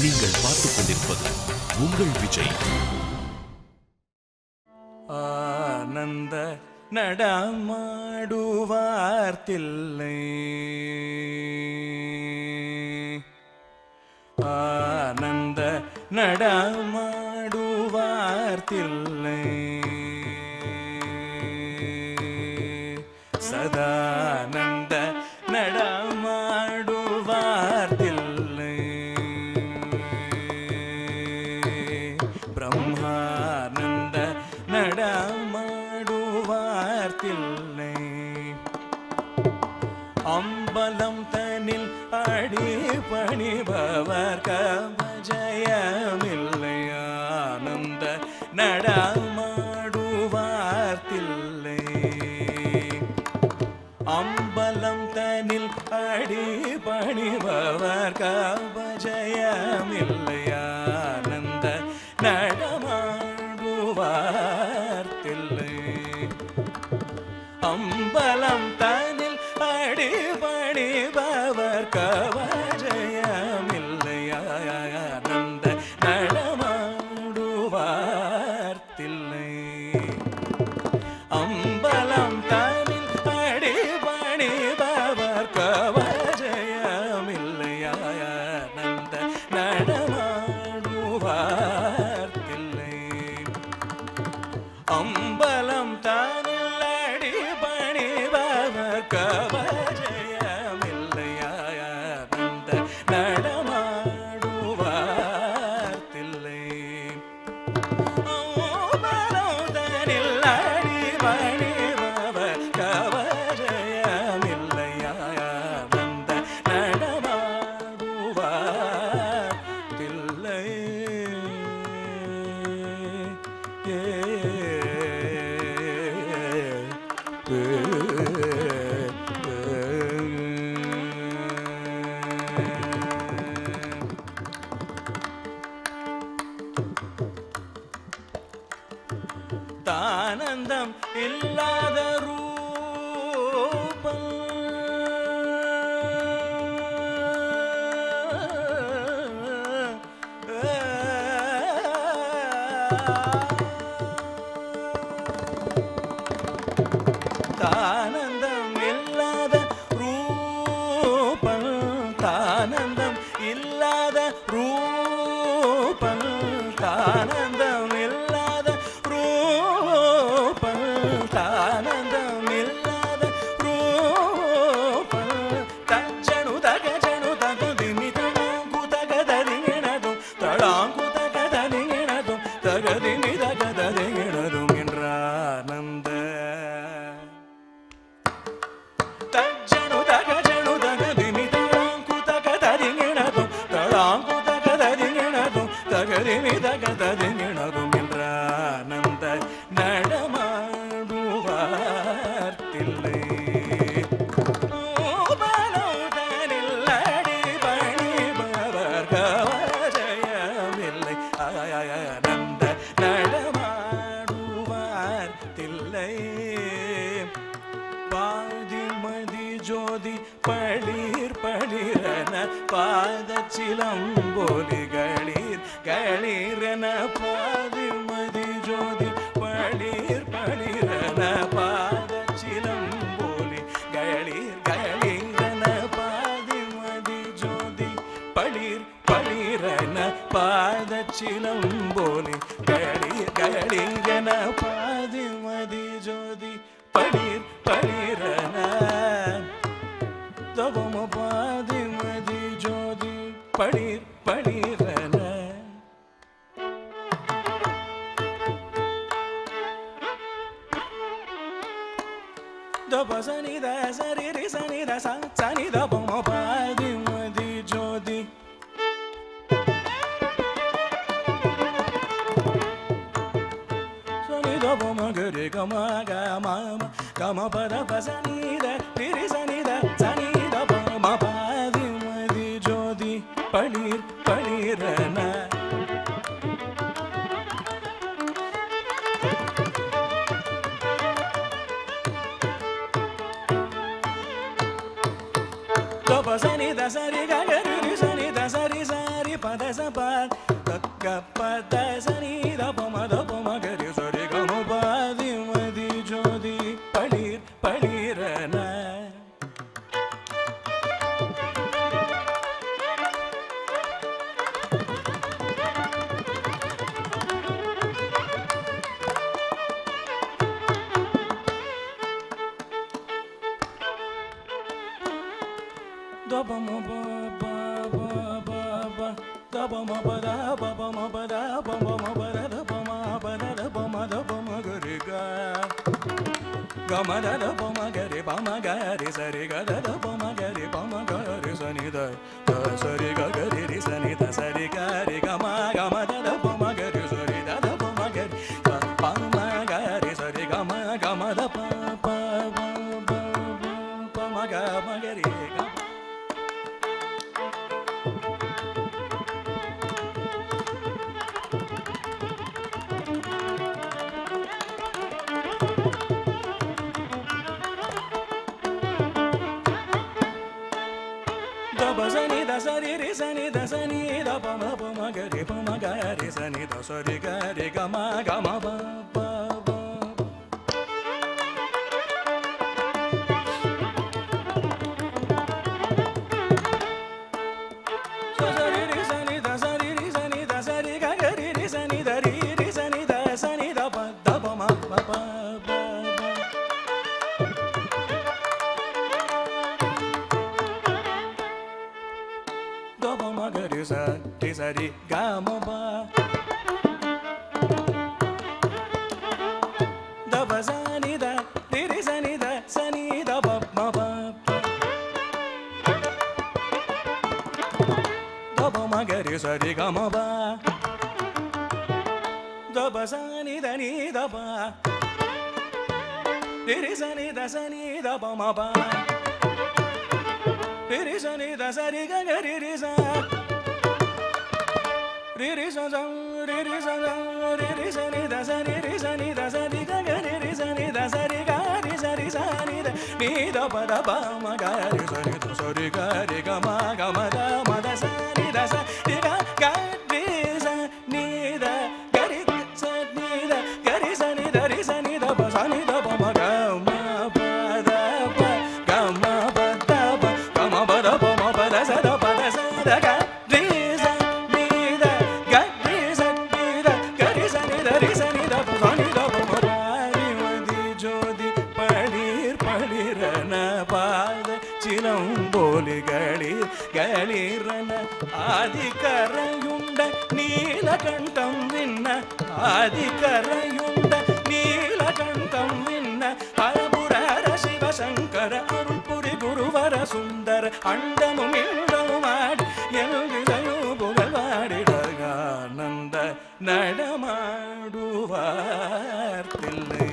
நீங்கள் பார்த்துக் கொண்டிருப்பது உங்கள் விஜய். ஆனந்த நடமாடுவார் தில்லை, ஆனந்த நடமாடுவார் தில்லை, சதானந்த நடமாடுவார் தில்லை, பிரம்மானந்த நடமாடுவார் தில்லை, அம்பலம் தனில் அடிபணிபவர் கவஜயமில்லை, ஆனந்த நடமாடுவார் தில்லை, அம்பலம் தனில் அடிபணிபவர் கவஜயமில்லை, ஆனந்த நடமாடுவார் தில்லை, அம்பலம் தனில் அடிபணிபவர் கவஜயமில்லை, ஆனந்த நடமாடுவார் தில்லை, அம்பலம் தனில் அடிபணிபவர் கவஜயமில்லை, ஆனந்த நடமாடுவார் தில்லை, அம்பலம் தனில் அடிபணிபவர் கவஜயமில்லை, ஆனந்த நடமாடுவார் தில்லை, அம்பலம் தனில் அடிபணிபவர் கவஜயமில்லை, ஆனந்த நடமாடுவார் தில்லை. தானந்தம் இல்லாத ரூபம், தானந்தம் இல்லாத ரூபம், தானந்தம் இல்லாத ரூபம், தானந்தம் இல்லாத ரூபம், தானந்தம் இல்லாத ரூபம், தஞ்சனு தகஜனு தகுதிமி தடாங்கு தகதறியினதும், தடாங்கு தகதறியினதும், தகதிமி தகதறியினதும் என்றானந்த தஞ்சனு தகஜனு தகதிமி தடாங்கு தகதறியினதும், தடாங்கு தகதறியினதும், தகதிமி தகதறியினதும் என்றானந்த நடமாடுவார் தில்லை, அம்பலம் தனில் அடிபணிபவர் கவஜயமில்லை, ஆனந்த நடமாடுவார் தில்லை, பாதிமதி ஜோதி பளிர் பளிரென பாதச்சிலம்போலி களீர் களீரென, பாதிமதி ஜோதி பளிர் பளிரென பாதச்சிலம்போலி களீர் களீரென, பாதிமதி ஜோதி பளிர் பளிரென பாதச்சிலம்போலி களீர் களீரென, பாதிமதி ஜோதி பளிர் பளிரென, தவம பாதிமதி ஜோதி பளிர் பளிரென, தப சனித சரி சனித சனி தபம பாதிமதி ஜோதி சனி தபம கரி கம கம கம பத பசனித திரி சனித சனி தபம பாதிமதி ஜோதி பளிர் பளிரென, தப சனி த சரி கரி சனி த சரி சரி பத சப தக்க பத சனி தப மத பமகரி சரி கம பாதி மதி ஜோதி பளிர் பளிரன Gamada pomagari pomagari sari gada pomagari pomagari sanida sari gagari sanida sari gari gama gamada pomagari sari da pomagari pomagari sari gama gamada pa pa pa pomagari Sani da sari ri sani da sani da pa ma ga ri sani da sari ga ri ga ma pa pa pa sari ri sani da sari ri sani da sari ga ri sani da ri sani da sani da pa ma pa pa Sari gama ba da ba sani da ri sani da ba ma ba da ba ma ga ri sari gama ba da ba sani da ni da ba ri sani da ba ma ba ri sani da sari ga ri sa Re re sa sa re re sa sa re re sa ni da sa re re sa ni da sa ri ga ga re re sa ni da sa ri ga ri sa ni da ni da pa ma ga re sa ni da sa ri ga ma da sa ni da sa ri ga re sa ni da ga ri sa ni da ga ri sa ni da pa sa ni da pa ma ga ma pa da pa ga ma pa da pa ga ma pa da pa ma pa da sa da ga களிரன ஆதிகரையுண்ட நீலகண்டம் விண்ண ஆதிகரையுண்ட நீலகண்டம் விண்ண பரபுரர Sivasankara அருள்புரி குருவர சுந்தர அண்டமும் இண்டமும் ஆடி எல்விலையோ புகழ்வாடிடகானந்த நடமாடுவார் பிள்ளை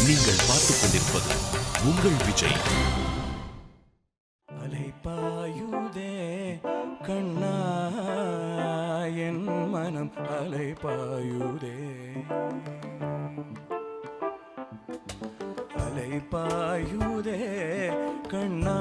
நீங்கள் பார்த்துக் கொண்டிருப்பது உங்கள் விஜய். அலைபாயுதே கண்ணா என் மனம் அலைபாயுதே அலைபாயுதே கண்ணா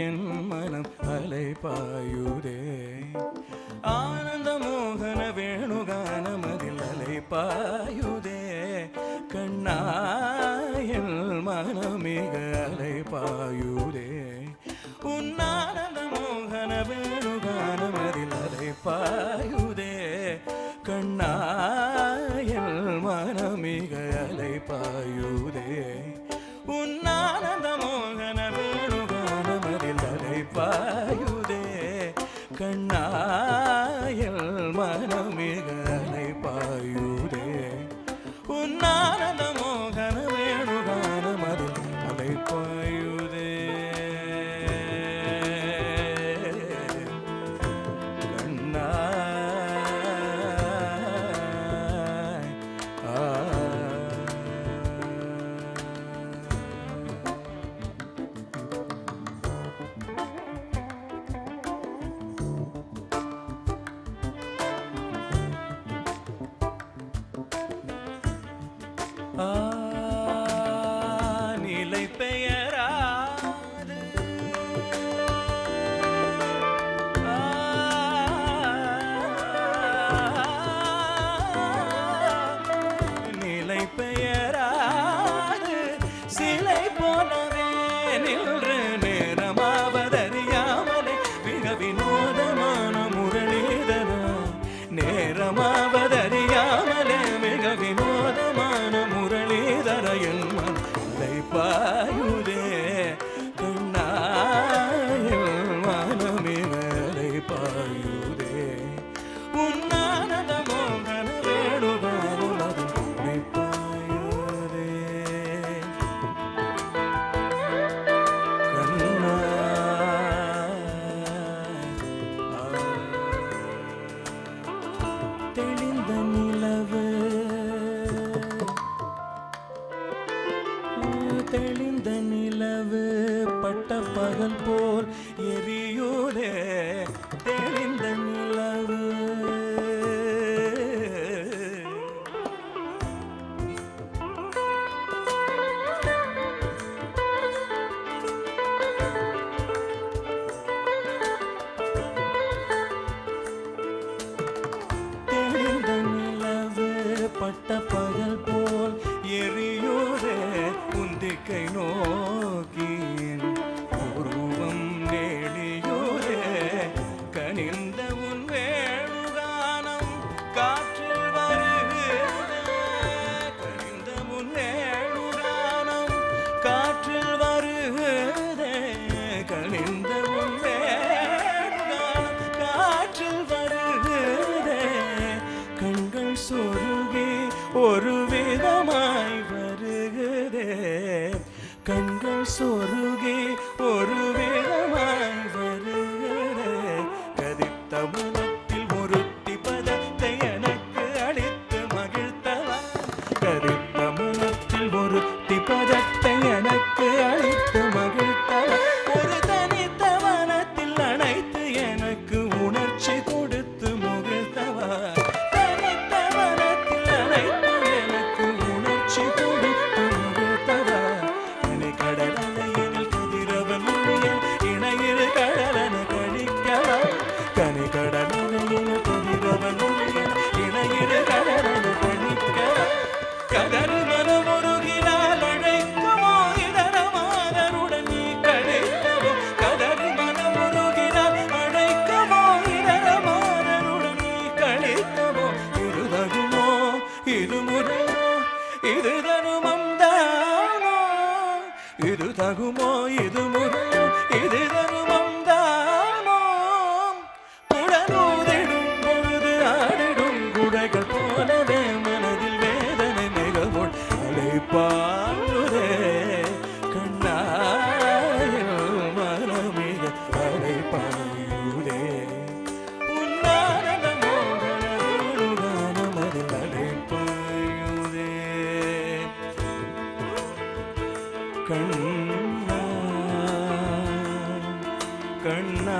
என் மனம் அலைபாயுதே ஆனந்த மோகன வேணுகானமதில் அலைபாயுதே கண்ணாயில் மனமிக அலைபாயுதே உன்னானந்த மோகன வேணுகானமதில் அலைபாயுதே கண்ணாயில் மனமிக அலைபாயுதே உன்னானந்த மோகன வேணுகானமதில் அலைபாயுதே கண்ணாயில் மனமிக அலைபாயுதே ஆ நிலை பெயராது நிலை பெயராது சிலை போலவே நின்று நேரமாவதறியாமலே மிக வினோதமான முரளிதரா நேரமாவதறியாமலே மிக வினோதமான முரளிதர என் மலை பாயுதே கண்ணாயில் மனமிகளை பாயுதே உன்னானத மோகன வேணுகானது மலை பாயுதே கண்ணா தெளிந்த நிலவு தெளிந்த நிலவு பட்ட பகல் போல் எரியூரே தெளிந்த நிலவு தெளிந்த நிலவு பட்ட பகல் போல் எரியூரே உந்திக்கை நோக்கின் உருவம் நேளியூரே கனிந்த உன் வேணுகானம் காற்றில் வருகிறதே கனிந்த உன் வேணுகானம் காற்றில் வருகிறதே கனிந்த உன் வேணுகானம் காற்றில் வருகிறதே கண்கள் சொருகி ஒரு விதமாய் வருகிறதே கண்கள் சொருகி ஒரு விதமாய் வருகிறதே கதித்த மனத்தில் ஒருத்தி பதத்தை எனக்கு அளித்து மகிழ்த்தவா கதித்த மனத்தில் ஒருத்தி பதத்தை எனக்கு அளித்து மகிழ்த்தவா ஒரு தனித்த வனத்தில் அணைத்து எனக்கு உணர்ச்சி கொடுத்து முகிழ்த்தவா தனித்த வனத்தில் அணைத்து எனக்கு உணர்ச்சி கொடுத்து முகிழ்த்தவா இணை கடல் அலையினில் கதிரவன் ஒளியில் இணையிரு கடலென கழிக்கவா கனி கடல் அலையினில் கதிரவன் ஒளியில் இணையிரு கடலென கழிக்கவா கதறு மனமுருகினால் அழைக்குமோ இதரமாதருடன் நீ கழித்தவோ கதறு மனமுருகினால் அழைக்குமோ இதரமாதருடன் நீ கழித்தவோ இது தகுமோ இது முறையோ இது தருமம் தானோ இது தகுமோ இது முறையோ இது தருமம் தானோ குடலூதிடும் பொழுது ஆடிடும் குடைகள் போலவே மனதில் வேதனை மிகவும் அலைப்பாயுதே கண்ணாயில் மனமிக அலைப்பாயுதே உன்னானத மோகன வேணுகானமதில் அலைப்பாயுதே கண்ணா கண்ணா